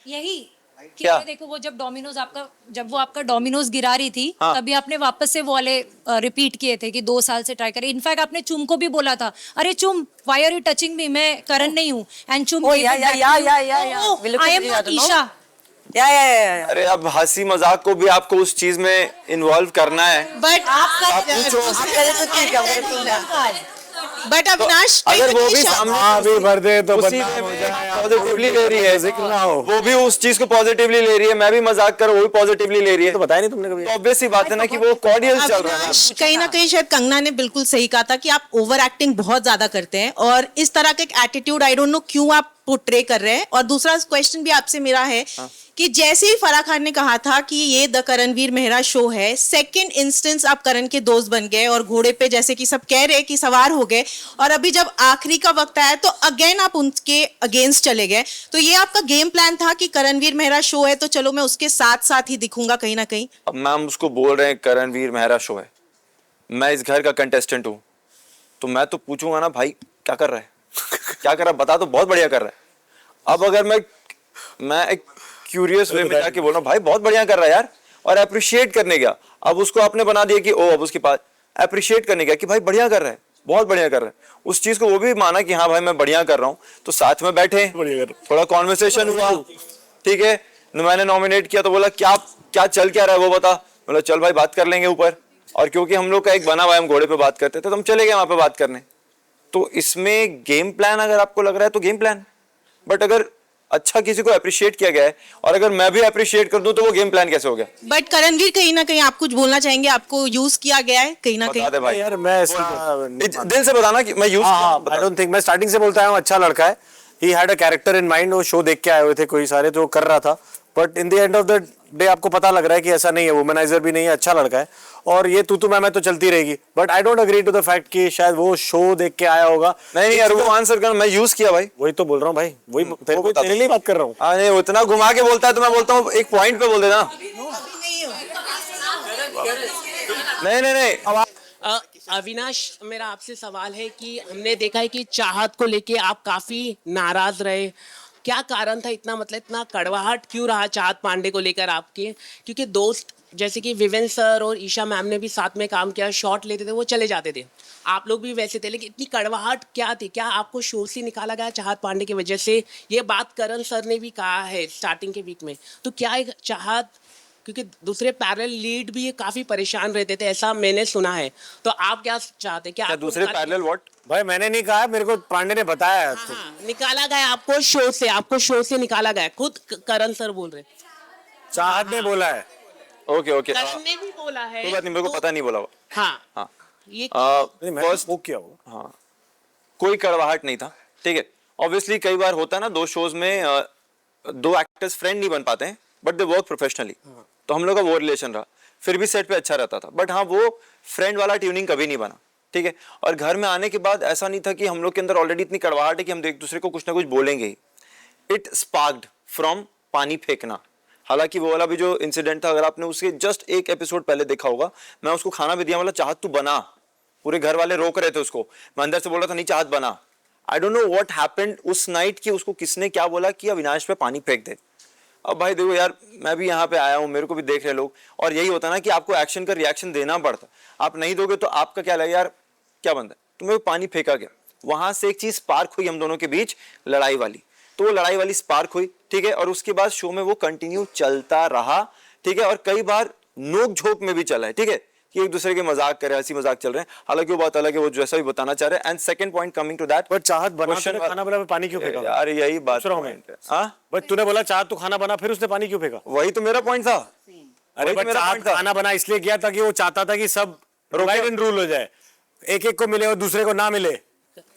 यही कि क्या? ये देखो, वो जब डोमिनोज आपका, जब वो आपका डोमिनोज गिरा रही थी, हाँ। तभी आपने वापस से वो वाले रिपीट किए थे कि 2 साल से ट्राई करें। इनफैक्ट आपने चुम को भी बोला था, अरे Chum why are you touching me, मैं करण नहीं हूँ। And Chum Oh, yeah. I am not Isha. अरे अब हंसी मजाक को भी आपको उस चीज में इन्वॉल्व करना है। बट बट अविनाश, अगर वो भी सामने भर दे तो उसी बदनाम हो में जाए, पॉजिटिवली ले रही है, जिक्र ना हो। वो भी उस चीज को पॉजिटिवली ले रही है, मैं भी मजाक कर, वो भी पॉजिटिवली ले रही है। तो बताया नहीं तुमने कभी? तो ऑब्वियस सी बात है ना कि वो कॉर्डियल चल रहा है। अविनाश, कहीं ना कहीं शायद कंगना ने बिल्कुल सही कहा था कि आप ओवर एक्टिंग बहुत ज्यादा करते हैं और इस तरह का एक एटीट्यूड आई डोंट नो क्यों आप पोर्ट्रे कर रहे हैं। और दूसरा क्वेश्चन भी आपसे मेरा है कि जैसे ही फराह खान ने कहा था कि ये द करणवीर मेहरा शो है, सेकंड इंस्टेंस आप करण के दोस्त बन गए और घोड़े पे जैसे कि सब कह रहे कि सवार हो गए, और अभी जब आखिरी का वक्त आया तो अगेन आप उनके अगेंस्ट चले गए। तो ये आपका गेम प्लान था कि करणवीर मेहरा शो है तो चलो मैं उसके साथ साथ ही दिखूंगा कहीं ना कहीं? अब मैम उसको बोल रहे हैं करणवीर मेहरा शो है, मैं इस घर का कंटेस्टेंट हूँ, तो मैं तो पूछूंगा ना भाई क्या कर रहा है क्या कर रहा है, बता। तो बहुत बढ़िया कर रहा है। अब अगर मैं एक क्यूरियस वे में जाके बोल रहा हूँ भाई बहुत बढ़िया कर रहा है यार, और अप्रिशिएट करने गया, अब उसको आपने बना दिया कि ओ अब उसके पास अप्रिशिएट करने गया कि भाई बढ़िया कर रहा है, बहुत बढ़िया कर रहा है, उस चीज को वो भी माना कि हाँ भाई मैं बढ़िया कर रहा हूँ, तो साथ में बैठे थोड़ा कॉन्वर्सेशन हुआ, ठीक है। मैंने नॉमिनेट किया तो बोला क्या क्या चल क्या रहा है वो बता, बोला चल भाई बात कर लेंगे ऊपर, और क्योंकि हम लोग का एक बना हुआ है, हम घोड़े पे बात करते थे तो हम चले गए वहां पे बात करने। तो इसमें गेम प्लान अगर आपको लग रहा है तो गेम प्लान, बट अगर अच्छा किसी को अप्रिशिएट किया गया है और अगर मैं भी अप्रिशिएट कर दूं तो वो गेम प्लान कैसे हो गया? बट करणवीर कहीं ना कहीं आप कुछ बोलना चाहेंगे, आपको यूज किया गया है कहीं ना कहीं? बता दे भाई यार मैं दिल से बताना कि मैं यूज आई डोंट थिंक, मैं स्टार्टिंग से बोलता हूँ अच्छा लड़का है, he had a character in mind, वो शो देख के आए हुए थे कोई सारे तो कर रहा था, but in the end of the day आपको पता लग रहा है कि ऐसा नहीं है, वुमेनाइजर भी नहीं है, अच्छा लड़का है, और ये तू मैं तो चलती रहेगी। But I don't agree to the fact कि शायद वो शो देख के आया होगा। नहीं यार वो आंसर कर, मैं यूज किया भाई, वही तो बोल रहा हूँ भाई, वही तेरे लिए बात कर रहा हूँ। अरे उतना घुमा के बोलता है तो मैं बोलता हूँ एक पॉइंट पे बोल देना। नहीं अविनाश, मेरा आपसे सवाल है कि हमने देखा है कि चाहत को लेके आप काफी नाराज रहे, क्या कारण था इतना, मतलब इतना कड़वाहट क्यों रहा चाहत पांडे को लेकर आपके? क्योंकि दोस्त जैसे कि विवेन सर और ईशा मैम ने भी साथ में काम किया, शॉट लेते थे वो चले जाते थे, आप लोग भी वैसे थे, लेकिन इतनी कड़वाहट क्या थी? क्या आपको शो से निकाला गया चाहत पांडे की वजह से? ये बात करण सर ने भी कहा है स्टार्टिंग के वीक में। तो क्या एक चाहत, क्योंकि दूसरे पैरेलल लीड भी काफी परेशान रहते थे ऐसा मैंने सुना है, तो आप क्या चाहते? क्या दूसरे पैरेलल व्हाट? भाई मैंने नहीं कहा, मेरे को पांडे ने बताया। निकाला गया आपको शो से, आपको शो से निकाला गया, खुद करण सर बोल रहे, चाहत ने बोला है। ओके ओके, करण ने भी बोला है, कोई बात नहीं, मेरे को पता नहीं बोला वो। हाँ हाँ ये फर्स्ट वो किया वो, हाँ कोई कड़वाहट नहीं था, ठीक है। ऑब्वियसली कई बार होता है ना दो शोज में दो एक्टर्स फ्रेंड नहीं बन पाते हैं, बट दे वर्क प्रोफेशनली, तो हम लोग का वो रिलेशन रहा, फिर भी सेट पे अच्छा रहता था, बट हाँ वो फ्रेंड वाला ट्यूनिंग कभी नहीं बना, ठीक है। और घर में आने के बाद ऐसा नहीं था कि हम लोग के अंदर ऑलरेडी इतनी कड़वाहट है कि हम एक दूसरे को कुछ ना कुछ बोलेंगे ही। इट स्पार्क्ड फ्रॉम पानी फेंकना। हालांकि वो वाला भी जो इंसिडेंट था, अगर आपने उसके जस्ट एक एपिसोड पहले देखा होगा, मैं उसको खाना भी दिया, मतलब चाहत तू बना, पूरे घर वाले रोक रहे थे उसको, मैं अंदर से बोल रहा था नहीं चाहत बना। I don't know what happened उस नाइट कि उसको किसने क्या बोला कि अविनाश पे पानी फेंक दे। अब भाई देखो यार, मैं भी यहाँ पे आया हूँ, मेरे को भी देख रहे लोग, और यही होता ना कि आपको एक्शन का रिएक्शन देना पड़ता, आप नहीं दोगे तो आपका क्या लगे यार क्या बनता है, तुम्हें पानी फेंका गया। वहां से एक चीज स्पार्क हुई हम दोनों के बीच, लड़ाई वाली, तो वो लड़ाई वाली स्पार्क हुई, ठीक है। और उसके बाद शो में वो कंटिन्यू चलता रहा, ठीक है, और कई बार नोक झोंक में भी चला है, ठीक है, कि एक दूसरे के मजाक करे, हंसी मजाक चल रहे हैं, हालांकि वो बात अलग है, वो जैसा भी बताना चाह रहे हैं। And second point coming to that, but Chahat बना खाना बना पानी क्यों फेंका? यार यही बात है, बट तूने बोला चाहत तू खाना बना, फिर उसने पानी क्यों फेंका? वही तो मेरा पॉइंट था। अरे बट चाहत खाना बना इसलिए किया था कि वो चाहता था कि सब डिवाइड एंड रूल हो जाए, एक एक को मिले और दूसरे को ना मिले,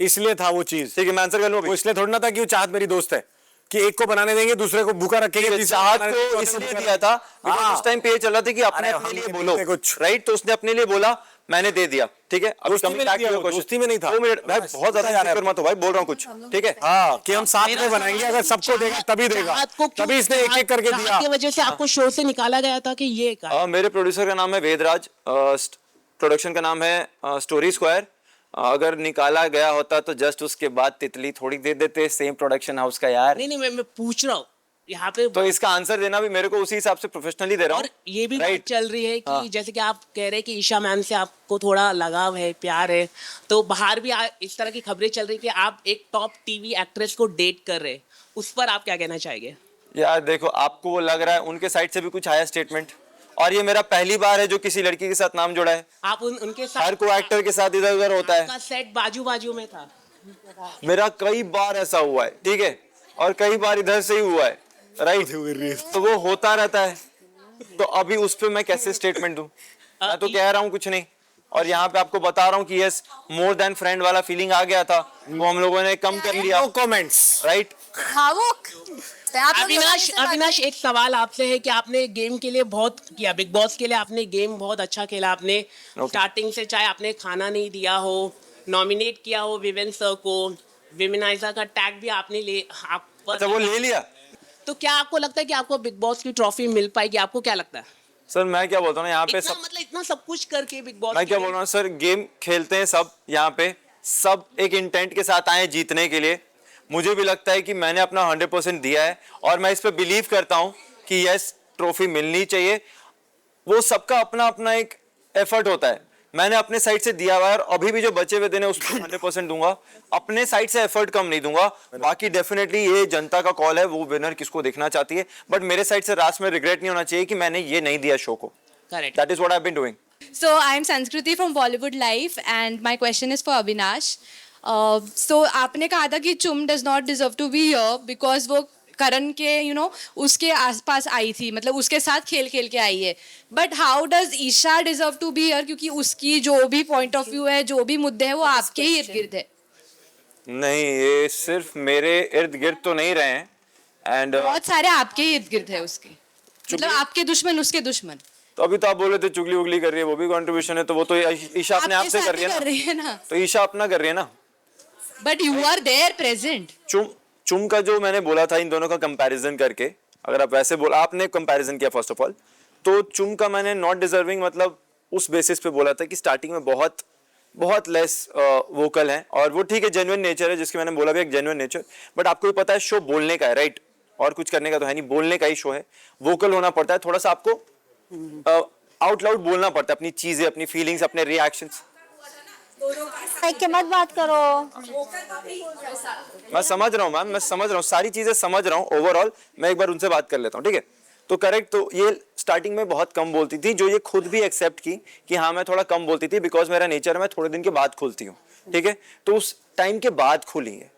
इसलिए था वो चीज। ठीक है मैं आंसर कर लूं, इसलिए थोड़ा ना था कि वो चाहत मेरी दोस्त है कि एक को बनाने देंगे दूसरे को भूखा रखेंगे। चाहत को इसलिए दिया था उस टाइम पे ये चल रहा था कि अपने लिए बोलो कुछ, राइट, तो उसने अपने लिए बोला, मैंने दे दिया, ठीक है। अब दोस्ती में नहीं दिया, दोस्ती में नहीं था। 2 मिनट भाई, बहुत ज्यादा फिक्र मत हो भाई, बोल रहा हूँ कुछ, ठीक है। हाँ कि हम साथ में बनाएंगे, अगर सबको देगा तभी देगा, चाहत को क्यों- तभी इसने एक एक करके चाहत दिया। की वजह से आपको शो से निकाला गया था कि ये का मेरे प्रोड्यूसर का नाम है वेदराज, प्रोडक्शन का नाम है स्टोरी स्क्वायर। अगर निकाला गया होता तो जस्ट उसके बाद तितली थोड़ी दे देते सेम प्रोडक्शन हाउस का यार। नहीं मैं पूछ रहा हूँ यहाँ पे। तो इसका आंसर देना भी मेरे को उसी हिसाब से प्रोफेशनली दे रहा हूँ। और ये भी बात चल रही है कि जैसे कि आप कह रहे हैं कि ईशा मैम से आपको थोड़ा लगाव है, प्यार है, तो बाहर भी इस तरह की खबरें चल रही कि आप एक टॉप टीवी एक्ट्रेस को डेट कर रहे हैं, उस पर आप क्या कहना चाहेंगे? यार देखो, आपको वो लग रहा है उनके साइड से भी कुछ आया स्टेटमेंट, और ये मेरा पहली बार है जो किसी लड़की के साथ नाम जुड़ा है। आप उनके साथ, हर को एक्टर के साथ इधर उधर होता है, आपका सेट बाजू बाजू में था। मेरा कई बार ऐसा हुआ है, ठीक है, और कई बार इधर से ही हुआ है, राइट। तो वो होता रहता है, तो अभी उस पे मैं कैसे स्टेटमेंट दूं? मैं तो कह रहा हूँ कुछ नहीं, और यहाँ पे आपको बता रहा हूँ कि यस, मोर देन फ्रेंड वाला फीलिंग आ गया था, वो हम लोगों ने कम कर लिया। No comments, right. अविनाश एक सवाल आपसे है कि आपने गेम के लिए बहुत किया, बिग बॉस के लिए आपने गेम बहुत अच्छा खेला, आपने स्टार्टिंग से, चाहे आपने खाना नहीं दिया हो, नॉमिनेट किया हो विवेन सर को, विमेनाइजर का टैग भी आपने अच्छा वो ले लिया। तो क्या आपको लगता है कि आपको बिग बॉस की ट्रॉफी मिल पाएगी? आपको क्या लगता है? सर मैं क्या बोलता हूँ यहाँ पे सब, मतलब इतना सब कुछ करके बिग बॉस, मैं क्या बोल रहा हूँ सर, गेम खेलते हैं सब यहाँ पे, सब एक इंटेंट के साथ आए जीतने के लिए। मुझे भी लगता है कि मैंने अपना 100% दिया है, और मैं इस पे बिलीव करता हूँ कि यस, ट्रॉफी मिलनी चाहिए। वो सबका अपना अपना एक एफर्ट होता है, मैंने अपने साइड से दिया हुआ है, और अभी भी जो बचे हुए दिन है उसमें 100% दूंगा, अपने साइड से एफर्ट कम नहीं दूंगा। बाकी डेफिनेटली ये जनता का कॉल है, वो विनर किसको देखना चाहती है, बट मेरे साइड से लास्ट में रिग्रेट नहीं होना चाहिए कि मैंने ये नहीं दिया शो को। That is what I have been doing. So I'm Sanskriti from Bollywood Life and my question is for Avinash. So आपने कहा था कि चुम does not deserve to be here because वो करण के उसके आसपास आई थी, मतलब उसके साथ खेल खेल के आई है। But how does Isha deserve to be here, क्योंकि उसकी जो भी पॉइंट ऑफ व्यू है, जो भी मुद्दे हैं, वो आपके ही इर्द गिर्द है। नहीं, ये सिर्फ मेरे इर्द गिर्द तो नहीं रहे हैं, एंड बहुत सारे आपके ही इर्द गिर्द है उसके, मतलब आपके दुश्मन उसके दुश्मन। तो अभी तो आप बोल रहे थे चुगली उगली कर रही है, वो भी कंट्रीब्यूशन है, तो वो तो ईशा अपने आप से कर रही है ना, तो ईशा अपना कर रही है ना। But you are there present. Chum का जो मैंने बोला था इन दोनों का कंपैरिजन करके, अगर आप वैसे बोला, आपने कंपैरिजन किया फर्स्ट ऑफ ऑल, तो चुम का मैंने नॉट डिजर्विंग मतलब उस बेसिस पे बोला था कि स्टार्टिंग में बहुत लेस वोकल है, और वो ठीक है, जेन्युइन नेचर है, जिसकी मैंने बोला भी एक जेन्युइन नेचर, बट आपको भी पता है शो बोलने का है, राइट, और कुछ करने का तो है नहीं, बोलने का ही शो है, वोकल होना पड़ता है, थोड़ा सा आपको आउट लाउड बोलना पड़ता है, अपनी चीजें, अपनी फीलिंग्स, अपने रिएक्शंस। के मत बात करो। मैं समझ रहा हूँ मैम, मैं समझ रहा हूँ, सारी चीजें समझ रहा हूँ, ओवरऑल मैं एक बार उनसे बात कर लेता हूँ, ठीक है। तो करेक्ट, तो ये स्टार्टिंग में बहुत कम बोलती थी, जो ये खुद भी एक्सेप्ट की कि हाँ मैं थोड़ा कम बोलती थी, बिकॉज मेरा नेचर है, मैं थोड़े दिन के बाद खुलती हूँ, ठीक है। तो उस टाइम के बाद खुली है,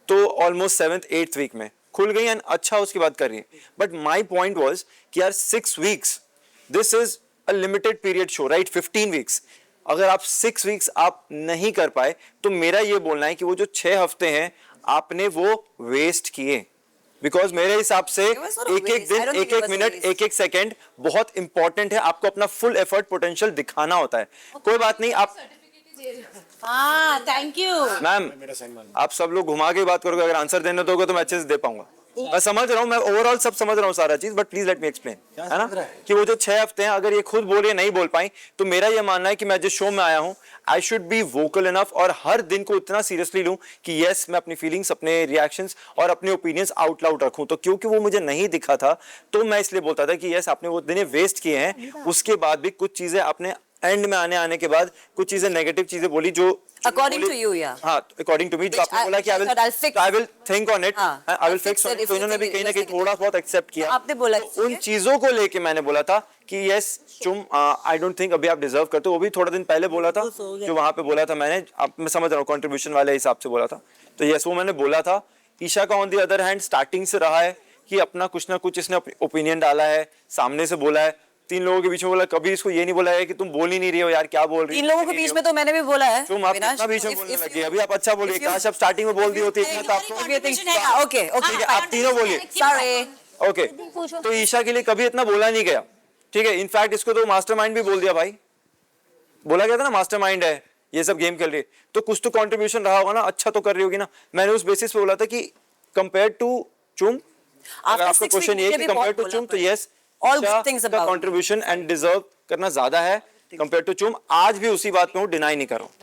तो ऑलमोस्ट 7th 8th वीक में खुल गई, एंड अच्छा उसकी बात कर रही है। बट माई पॉइंट वॉज कि यार 6 weeks, this is a limited period show, right, 15 weeks, अगर आप 6 वीक्स आप नहीं कर पाए, तो मेरा ये बोलना है कि वो जो 6 हफ्ते हैं आपने वो वेस्ट किए, बिकॉज मेरे हिसाब से एक एक दिन, एक एक मिनट, एक एक सेकेंड बहुत इंपॉर्टेंट है, आपको अपना फुल एफर्ट पोटेंशियल दिखाना होता है। कोई बात नहीं, आप थैंक यू मैम, आप सब लोग घुमा के बात करोगे, अगर आंसर देने दोगे तो मैं अच्छे से दे पाऊंगा। मैं समझ रहा हूँ, मैं ओवरऑल सब समझ रहा हूँ सारा चीज, but please let me explain, है ना, कि वो जो 6 हफ्ते हैं अगर ये खुद बोल रही नहीं बोल पाई, तो मेरा ये मानना है कि मैं जिस शो में आया हूँ, I should be vocal enough, और हर दिन को इतना सीरियसली लूं कि यस, मैं अपनी फीलिंग्स, अपने रिएक्शंस और अपने ओपिनियंस आउट लाउड रखूं। तो क्योंकि वो मुझे नहीं दिखा था, तो मैं इसलिए बोलता था कि यस, आपने वो दिन वेस्ट किए हैं, उसके बाद भी कुछ चीजें आपने एंड में आने के बाद कुछ चीजें नेगेटिव चीजें बोली, जो According to you, yeah. हाँ, अकॉर्डिंग टू मी, जो आपने बोला कि I will think on it, I will fix on it, तो इन्होंने भी कहीं ना कहीं थोड़ा बहुत एक्सेप्ट किया। आपने बोला उन चीजों को लेके मैंने बोला था कि यस चुम, आई डोंट थिंक अभी आप डिजर्व करते हो, वो भी थोड़ा दिन पहले बोला था, जो वहां पे बोला था मैंने, अब मैं समझ रहा हूँ कंट्रीब्यूशन वाले हिसाब से बोला था, तो यस वो मैंने बोला था। ईशा का on the other hand starting से रहा है कि अपना कुछ ना कुछ इसने ओपिनियन डाला है, सामने से बोला है, 3 लोगों के बीच में बोला, कभी इसको ये नहीं बोला है कि तुम बोल ही नहीं रही हो यार, क्या बोल रही हो। 3 लोगों के बीच में तो मैंने भी बोला है, तुम आप इतना बीच में बोलने लगी, अभी आप अच्छा बोलिए, काश आप स्टार्टिंग में बोल दी होती इतना, तो आपको ओके ठीक है, आप तीनों बोलिए, सॉरी, ओके। तो ईशा के लिए कभी इतना बोला नहीं गया, ठीक है, इनफैक्ट इसको तो मास्टरमाइंड भी बोल दिया भाई, बोला गया था ना मास्टरमाइंड है, ये सब गेम खेल रही है, तो कुछ तो कंट्रीब्यूशन रहा होगा ना, अच्छा तो कर रही होगी ना। मैंने उस बेसिस पे बोला था कि कंपेयर टू चुम, अगर आपका क्वेश्चन ये है कि कंपेयर टू चुम, तो यस, का कंट्रीब्यूशन एंड डिजर्व करना ज्यादा है कंपेयर टू चुम। आज भी उसी बात पे हूँ, डिनाई नहीं कर रहा हूँ।